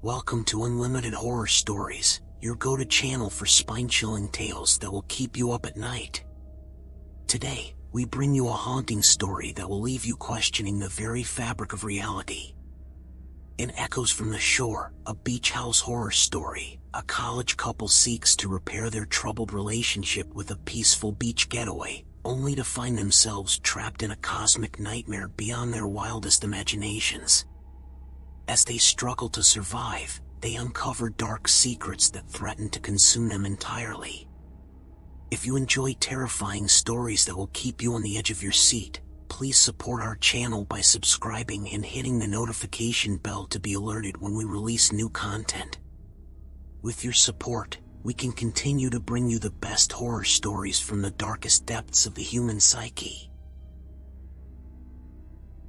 Welcome to Unlimited Horror Stories, your go-to channel for spine-chilling tales that will keep you up at night. Today, we bring you a haunting story that will leave you questioning the very fabric of reality. In Echoes from the Shore, a beach house horror story, a college couple seeks to repair their troubled relationship with a peaceful beach getaway, only to find themselves trapped in a cosmic nightmare beyond their wildest imaginations. As they struggle to survive, they uncover dark secrets that threaten to consume them entirely. If you enjoy terrifying stories that will keep you on the edge of your seat, please support our channel by subscribing and hitting the notification bell to be alerted when we release new content. With your support, we can continue to bring you the best horror stories from the darkest depths of the human psyche.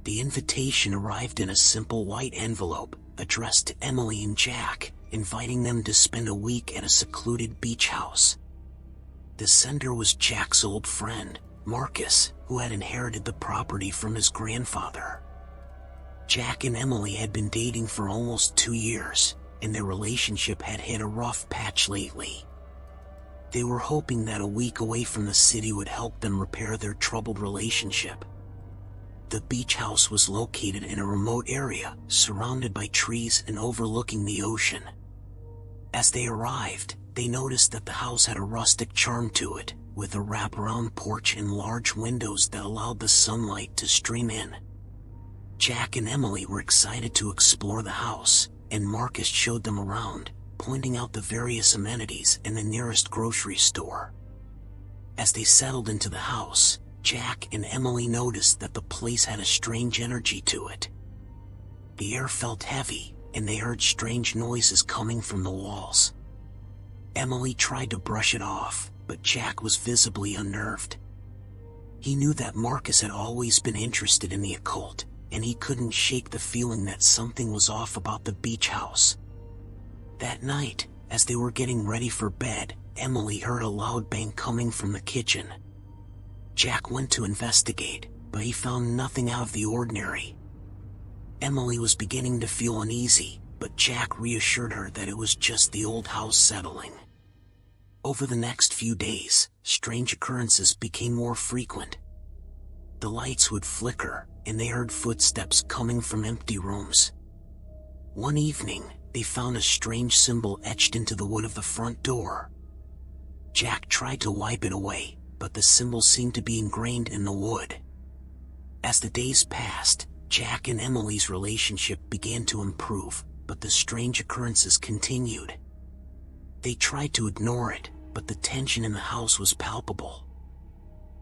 The invitation arrived in a simple white envelope, addressed to Emily and Jack, inviting them to spend a week at a secluded beach house. The sender was Jack's old friend, Marcus, who had inherited the property from his grandfather. Jack and Emily had been dating for almost 2 years, and their relationship had hit a rough patch lately. They were hoping that a week away from the city would help them repair their troubled relationship. The beach house was located in a remote area, surrounded by trees and overlooking the ocean. As they arrived, they noticed that the house had a rustic charm to it, with a wraparound porch and large windows that allowed the sunlight to stream in. Jack and Emily were excited to explore the house, and Marcus showed them around, pointing out the various amenities and the nearest grocery store. As they settled into the house, Jack and Emily noticed that the place had a strange energy to it. The air felt heavy, and they heard strange noises coming from the walls. Emily tried to brush it off, but Jack was visibly unnerved. He knew that Marcus had always been interested in the occult, and he couldn't shake the feeling that something was off about the beach house. That night, as they were getting ready for bed, Emily heard a loud bang coming from the kitchen. Jack went to investigate, but he found nothing out of the ordinary. Emily was beginning to feel uneasy, but Jack reassured her that it was just the old house settling. Over the next few days, strange occurrences became more frequent. The lights would flicker, and they heard footsteps coming from empty rooms. One evening, they found a strange symbol etched into the wood of the front door. Jack tried to wipe it away, but the symbol seemed to be ingrained in the wood. As the days passed, Jack and Emily's relationship began to improve, but the strange occurrences continued. They tried to ignore it, but the tension in the house was palpable.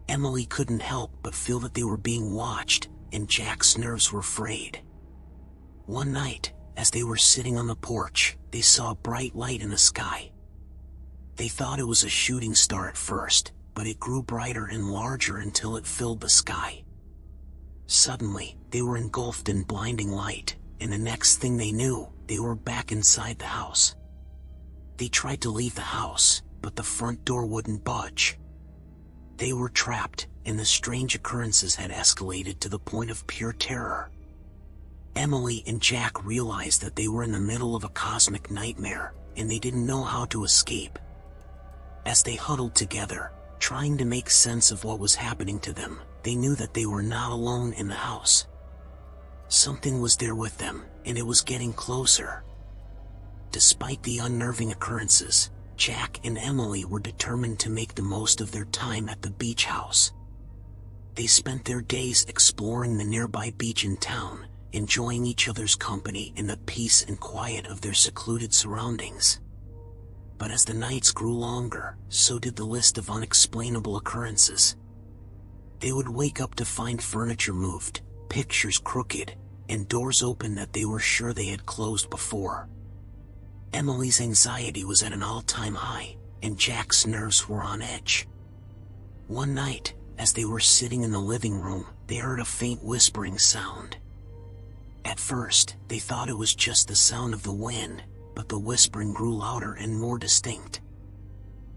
Emily couldn't help but feel that they were being watched, and Jack's nerves were frayed. One night, as they were sitting on the porch, they saw a bright light in the sky. They thought it was a shooting star at first, but it grew brighter and larger until it filled the sky. Suddenly, they were engulfed in blinding light, and the next thing they knew, they were back inside the house. They tried to leave the house, but the front door wouldn't budge. They were trapped, and the strange occurrences had escalated to the point of pure terror. Emily and Jack realized that they were in the middle of a cosmic nightmare, and they didn't know how to escape. As they huddled together, trying to make sense of what was happening to them, they knew that they were not alone in the house. Something was there with them, and it was getting closer. Despite the unnerving occurrences, Jack and Emily were determined to make the most of their time at the beach house. They spent their days exploring the nearby beach in town, enjoying each other's company in the peace and quiet of their secluded surroundings. But as the nights grew longer, so did the list of unexplainable occurrences. They would wake up to find furniture moved, pictures crooked, and doors open that they were sure they had closed before. Emily's anxiety was at an all-time high, and Jack's nerves were on edge. One night, as they were sitting in the living room, they heard a faint whispering sound. At first, they thought it was just the sound of the wind, but the whispering grew louder and more distinct.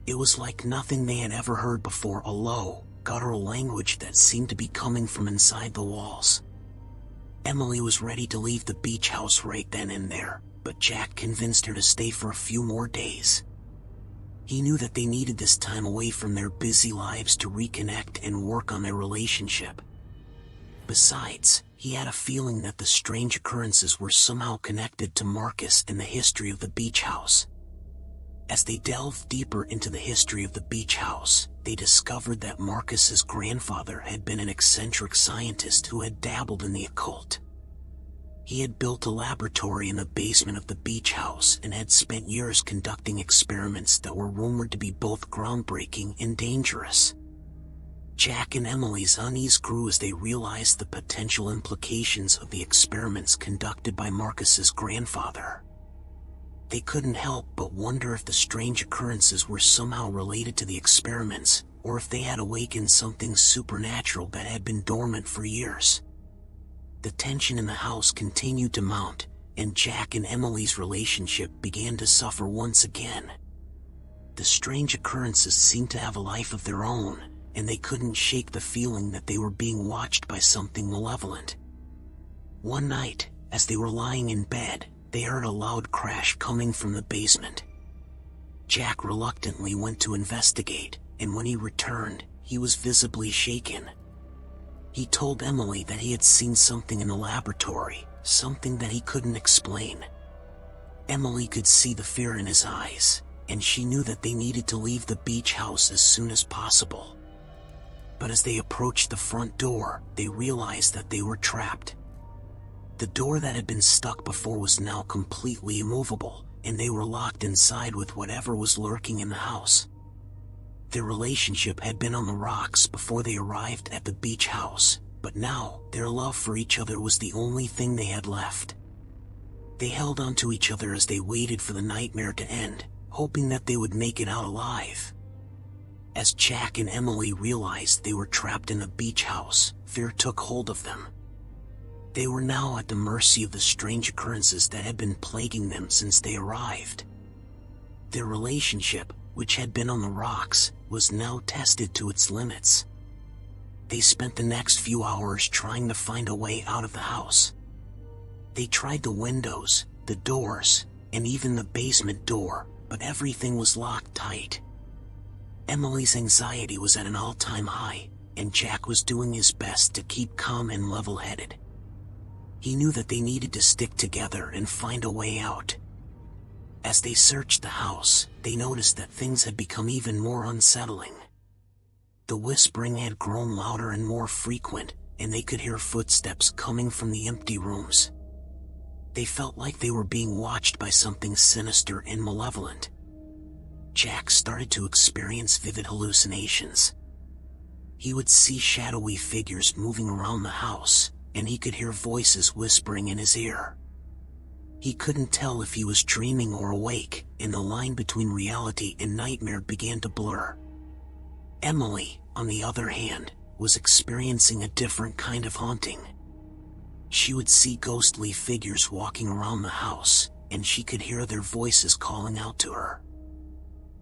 It was like nothing they had ever heard before, a low, guttural language that seemed to be coming from inside the walls. Emily was ready to leave the beach house right then and there, but Jack convinced her to stay for a few more days. He knew that they needed this time away from their busy lives to reconnect and work on their relationship. Besides, he had a feeling that the strange occurrences were somehow connected to Marcus and the history of the beach house. As they delved deeper into the history of the beach house, they discovered that Marcus's grandfather had been an eccentric scientist who had dabbled in the occult. He had built a laboratory in the basement of the beach house and had spent years conducting experiments that were rumored to be both groundbreaking and dangerous. Jack and Emily's unease grew as they realized the potential implications of the experiments conducted by Marcus's grandfather. They couldn't help but wonder if the strange occurrences were somehow related to the experiments, or if they had awakened something supernatural that had been dormant for years. The tension in the house continued to mount, and Jack and Emily's relationship began to suffer once again. The strange occurrences seemed to have a life of their own, and they couldn't shake the feeling that they were being watched by something malevolent. One night, as they were lying in bed, they heard a loud crash coming from the basement. Jack reluctantly went to investigate, and when he returned, he was visibly shaken. He told Emily that he had seen something in the laboratory, something that he couldn't explain. Emily could see the fear in his eyes, and she knew that they needed to leave the beach house as soon as possible. But as they approached the front door, they realized that they were trapped. The door that had been stuck before was now completely immovable, and they were locked inside with whatever was lurking in the house. Their relationship had been on the rocks before they arrived at the beach house, but now their love for each other was the only thing they had left. They held on to each other as they waited for the nightmare to end, hoping that they would make it out alive. As Jack and Emily realized they were trapped in the beach house, fear took hold of them. They were now at the mercy of the strange occurrences that had been plaguing them since they arrived. Their relationship, which had been on the rocks, was now tested to its limits. They spent the next few hours trying to find a way out of the house. They tried the windows, the doors, and even the basement door, but everything was locked tight. Emily's anxiety was at an all-time high, and Jack was doing his best to keep calm and level-headed. He knew that they needed to stick together and find a way out. As they searched the house, they noticed that things had become even more unsettling. The whispering had grown louder and more frequent, and they could hear footsteps coming from the empty rooms. They felt like they were being watched by something sinister and malevolent. Jack started to experience vivid hallucinations. He would see shadowy figures moving around the house, and he could hear voices whispering in his ear. He couldn't tell if he was dreaming or awake, and the line between reality and nightmare began to blur. Emily, on the other hand, was experiencing a different kind of haunting. She would see ghostly figures walking around the house, and she could hear their voices calling out to her.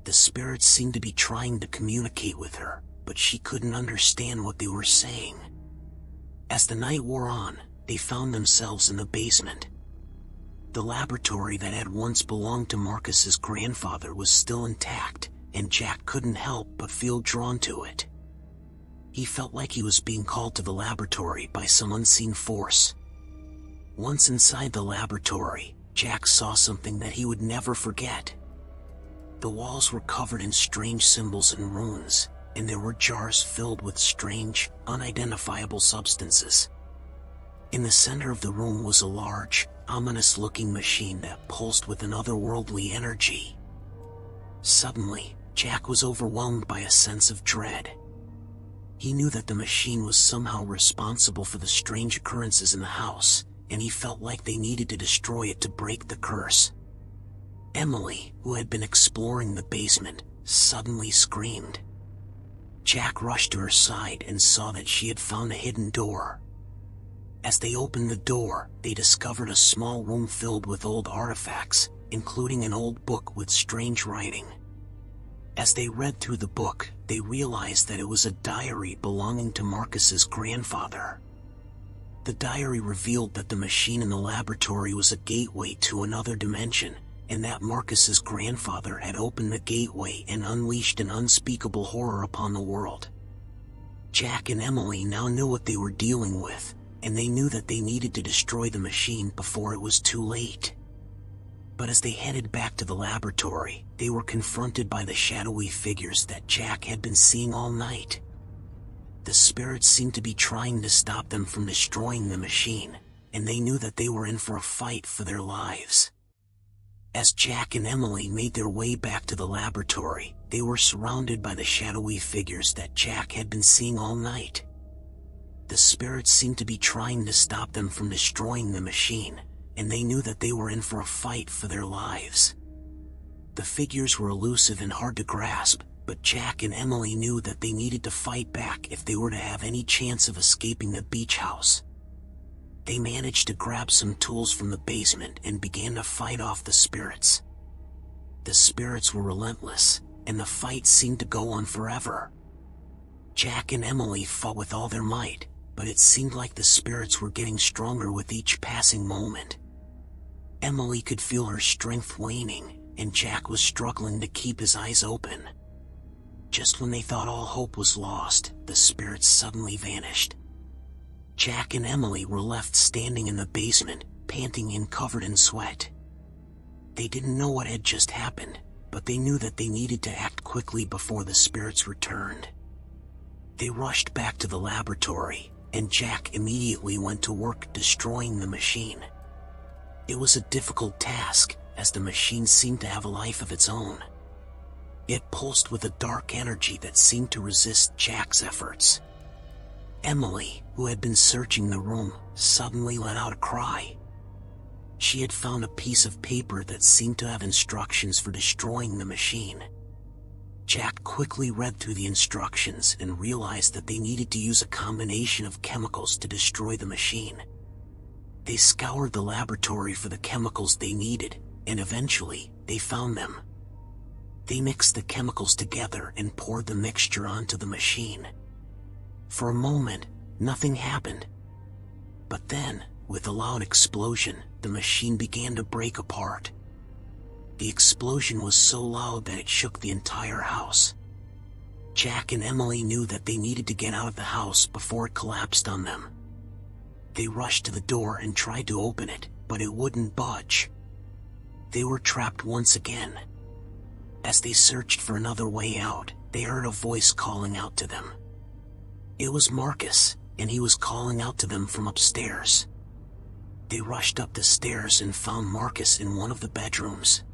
The spirits seemed to be trying to communicate with her, but she couldn't understand what they were saying. As the night wore on, they found themselves in the basement. The laboratory that had once belonged to Marcus's grandfather was still intact, and Jack couldn't help but feel drawn to it. He felt like he was being called to the laboratory by some unseen force. Once inside the laboratory, Jack saw something that he would never forget. The walls were covered in strange symbols and runes, and there were jars filled with strange, unidentifiable substances. In the center of the room was a large, ominous-looking machine that pulsed with an otherworldly energy. Suddenly, Jack was overwhelmed by a sense of dread. He knew that the machine was somehow responsible for the strange occurrences in the house, and he felt like they needed to destroy it to break the curse. Emily, who had been exploring the basement, suddenly screamed. Jack rushed to her side and saw that she had found a hidden door. As they opened the door, they discovered a small room filled with old artifacts, including an old book with strange writing. As they read through the book, they realized that it was a diary belonging to Marcus's grandfather. The diary revealed that the machine in the laboratory was a gateway to another dimension, and that Marcus's grandfather had opened the gateway and unleashed an unspeakable horror upon the world. Jack and Emily now knew what they were dealing with, and they knew that they needed to destroy the machine before it was too late. But as they headed back to the laboratory, they were confronted by the shadowy figures that Jack had been seeing all night. The spirits seemed to be trying to stop them from destroying the machine, and they knew that they were in for a fight for their lives. As Jack and Emily made their way back to the laboratory, they were surrounded by the shadowy figures that Jack had been seeing all night. The spirits seemed to be trying to stop them from destroying the machine, and they knew that they were in for a fight for their lives. The figures were elusive and hard to grasp, but Jack and Emily knew that they needed to fight back if they were to have any chance of escaping the beach house. They managed to grab some tools from the basement and began to fight off the spirits. The spirits were relentless, and the fight seemed to go on forever. Jack and Emily fought with all their might, but it seemed like the spirits were getting stronger with each passing moment. Emily could feel her strength waning, and Jack was struggling to keep his eyes open. Just when they thought all hope was lost, the spirits suddenly vanished. Jack and Emily were left standing in the basement, panting and covered in sweat. They didn't know what had just happened, but they knew that they needed to act quickly before the spirits returned. They rushed back to the laboratory, and Jack immediately went to work destroying the machine. It was a difficult task, as the machine seemed to have a life of its own. It pulsed with a dark energy that seemed to resist Jack's efforts. Emily, who had been searching the room, suddenly let out a cry. She had found a piece of paper that seemed to have instructions for destroying the machine. Jack quickly read through the instructions and realized that they needed to use a combination of chemicals to destroy the machine. They scoured the laboratory for the chemicals they needed, and eventually, they found them. They mixed the chemicals together and poured the mixture onto the machine. For a moment, nothing happened. But then, with a loud explosion, the machine began to break apart. The explosion was so loud that it shook the entire house. Jack and Emily knew that they needed to get out of the house before it collapsed on them. They rushed to the door and tried to open it, but it wouldn't budge. They were trapped once again. As they searched for another way out, they heard a voice calling out to them. It was Marcus, and he was calling out to them from upstairs. They rushed up the stairs and found Marcus in one of the bedrooms.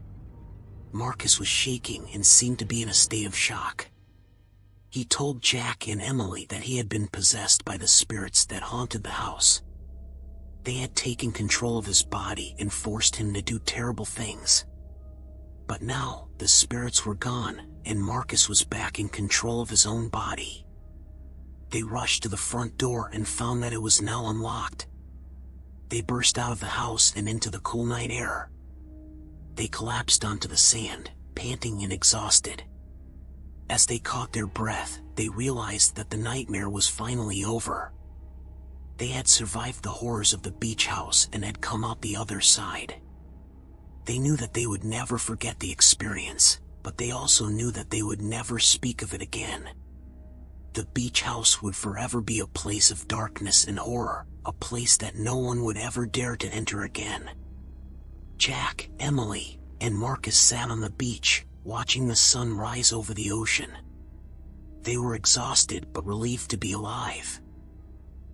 Marcus was shaking and seemed to be in a state of shock. He told Jack and Emily that he had been possessed by the spirits that haunted the house. They had taken control of his body and forced him to do terrible things. But now, the spirits were gone, and Marcus was back in control of his own body. They rushed to the front door and found that it was now unlocked. They burst out of the house and into the cool night air. They collapsed onto the sand, panting and exhausted. As they caught their breath, they realized that the nightmare was finally over. They had survived the horrors of the beach house and had come out the other side. They knew that they would never forget the experience, but they also knew that they would never speak of it again. The beach house would forever be a place of darkness and horror, a place that no one would ever dare to enter again. Jack, Emily, and Marcus sat on the beach, watching the sun rise over the ocean. They were exhausted but relieved to be alive.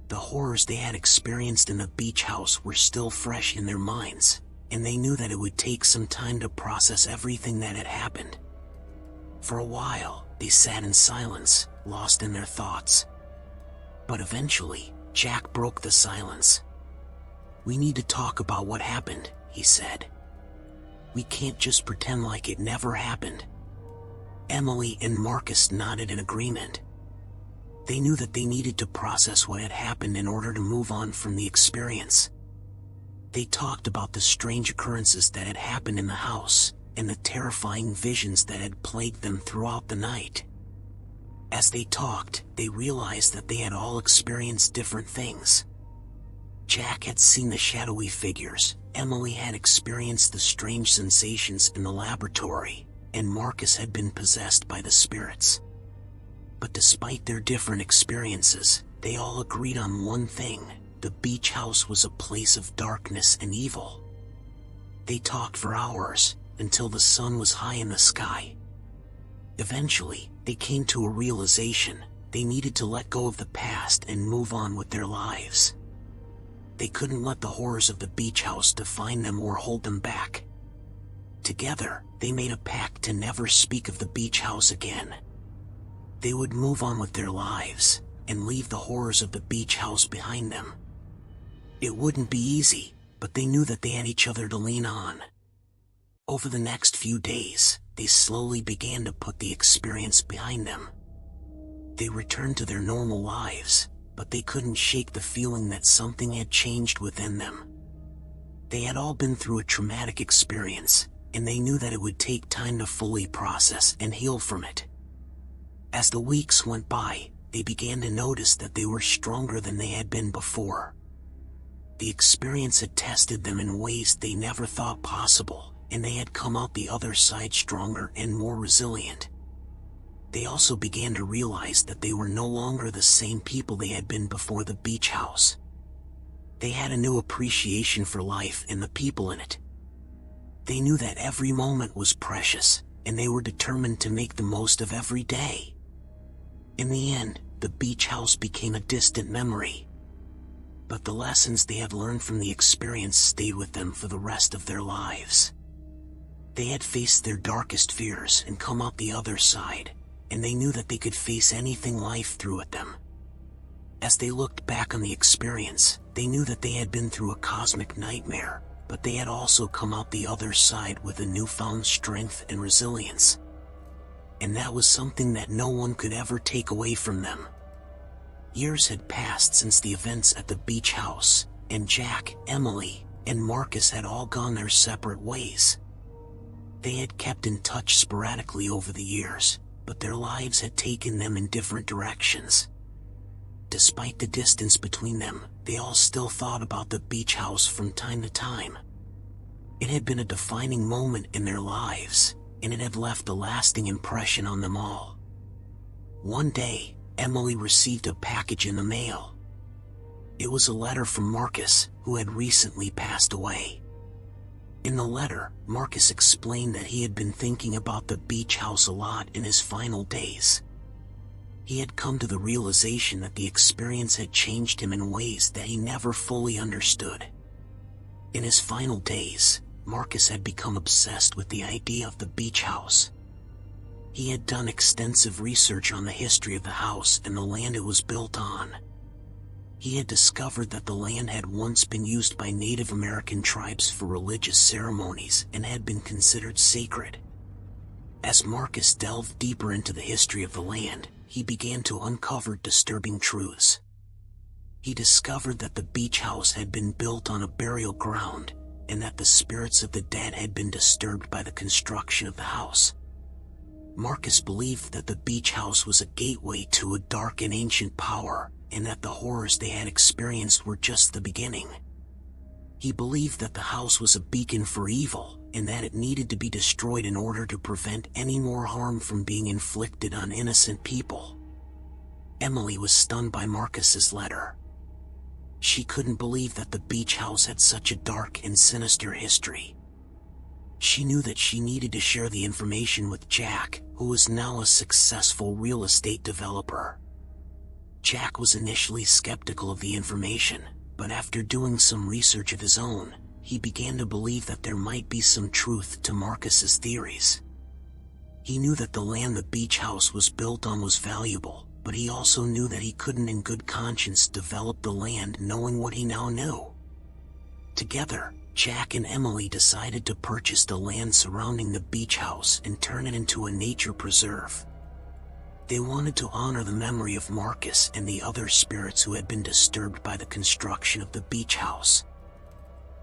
The horrors they had experienced in the beach house were still fresh in their minds, and they knew that it would take some time to process everything that had happened. For a while, they sat in silence, lost in their thoughts. But eventually, Jack broke the silence. "We need to talk about what happened," he said. "We can't just pretend like it never happened." Emily and Marcus nodded in agreement. They knew that they needed to process what had happened in order to move on from the experience. They talked about the strange occurrences that had happened in the house, and the terrifying visions that had plagued them throughout the night. As they talked, they realized that they had all experienced different things. Jack had seen the shadowy figures, Emily had experienced the strange sensations in the laboratory, and Marcus had been possessed by the spirits. But despite their different experiences, they all agreed on one thing: the beach house was a place of darkness and evil. They talked for hours, until the sun was high in the sky. Eventually, they came to a realization: they needed to let go of the past and move on with their lives. They couldn't let the horrors of the beach house define them or hold them back. Together, they made a pact to never speak of the beach house again. They would move on with their lives, and leave the horrors of the beach house behind them. It wouldn't be easy, but they knew that they had each other to lean on. Over the next few days, they slowly began to put the experience behind them. They returned to their normal lives, but they couldn't shake the feeling that something had changed within them. They had all been through a traumatic experience, and they knew that it would take time to fully process and heal from it. As the weeks went by, they began to notice that they were stronger than they had been before. The experience had tested them in ways they never thought possible, and they had come out the other side stronger and more resilient. They also began to realize that they were no longer the same people they had been before the beach house. They had a new appreciation for life and the people in it. They knew that every moment was precious, and they were determined to make the most of every day. In the end, the beach house became a distant memory. But the lessons they had learned from the experience stayed with them for the rest of their lives. They had faced their darkest fears and come out the other side, and they knew that they could face anything life threw at them. As they looked back on the experience, they knew that they had been through a cosmic nightmare, but they had also come out the other side with a newfound strength and resilience. And that was something that no one could ever take away from them. Years had passed since the events at the beach house, and Jack, Emily, and Marcus had all gone their separate ways. They had kept in touch sporadically over the years, but their lives had taken them in different directions. Despite the distance between them, they all still thought about the beach house from time to time. It had been a defining moment in their lives, and it had left a lasting impression on them all. One day, Emily received a package in the mail. It was a letter from Marcus, who had recently passed away. In the letter, Marcus explained that he had been thinking about the beach house a lot in his final days. He had come to the realization that the experience had changed him in ways that he never fully understood. In his final days, Marcus had become obsessed with the idea of the beach house. He had done extensive research on the history of the house and the land it was built on. He had discovered that the land had once been used by Native American tribes for religious ceremonies and had been considered sacred. As Marcus delved deeper into the history of the land, he began to uncover disturbing truths. He discovered that the beach house had been built on a burial ground, and that the spirits of the dead had been disturbed by the construction of the house. Marcus believed that the beach house was a gateway to a dark and ancient power, and that the horrors they had experienced were just the beginning. He believed that the house was a beacon for evil, and that it needed to be destroyed in order to prevent any more harm from being inflicted on innocent people. Emily was stunned by Marcus's letter. She couldn't believe that the beach house had such a dark and sinister history. She knew that she needed to share the information with Jack, who was now a successful real estate developer. Jack was initially skeptical of the information, but after doing some research of his own, he began to believe that there might be some truth to Marcus's theories. He knew that the land the beach house was built on was valuable, but he also knew that he couldn't in good conscience develop the land knowing what he now knew. Together, Jack and Emily decided to purchase the land surrounding the beach house and turn it into a nature preserve. They wanted to honor the memory of Marcus and the other spirits who had been disturbed by the construction of the beach house.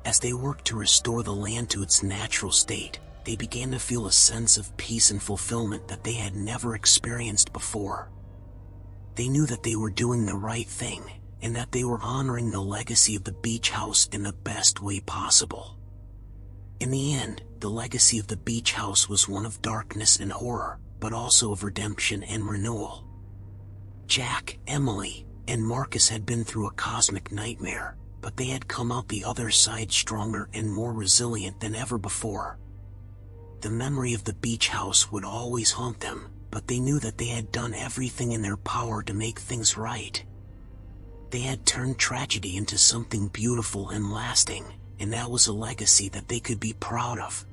As they worked to restore the land to its natural state, they began to feel a sense of peace and fulfillment that they had never experienced before. They knew that they were doing the right thing, and that they were honoring the legacy of the beach house in the best way possible. In the end, the legacy of the beach house was one of darkness and horror, but also of redemption and renewal. Jack, Emily, and Marcus had been through a cosmic nightmare, but they had come out the other side stronger and more resilient than ever before. The memory of the beach house would always haunt them, but they knew that they had done everything in their power to make things right. They had turned tragedy into something beautiful and lasting, and that was a legacy that they could be proud of.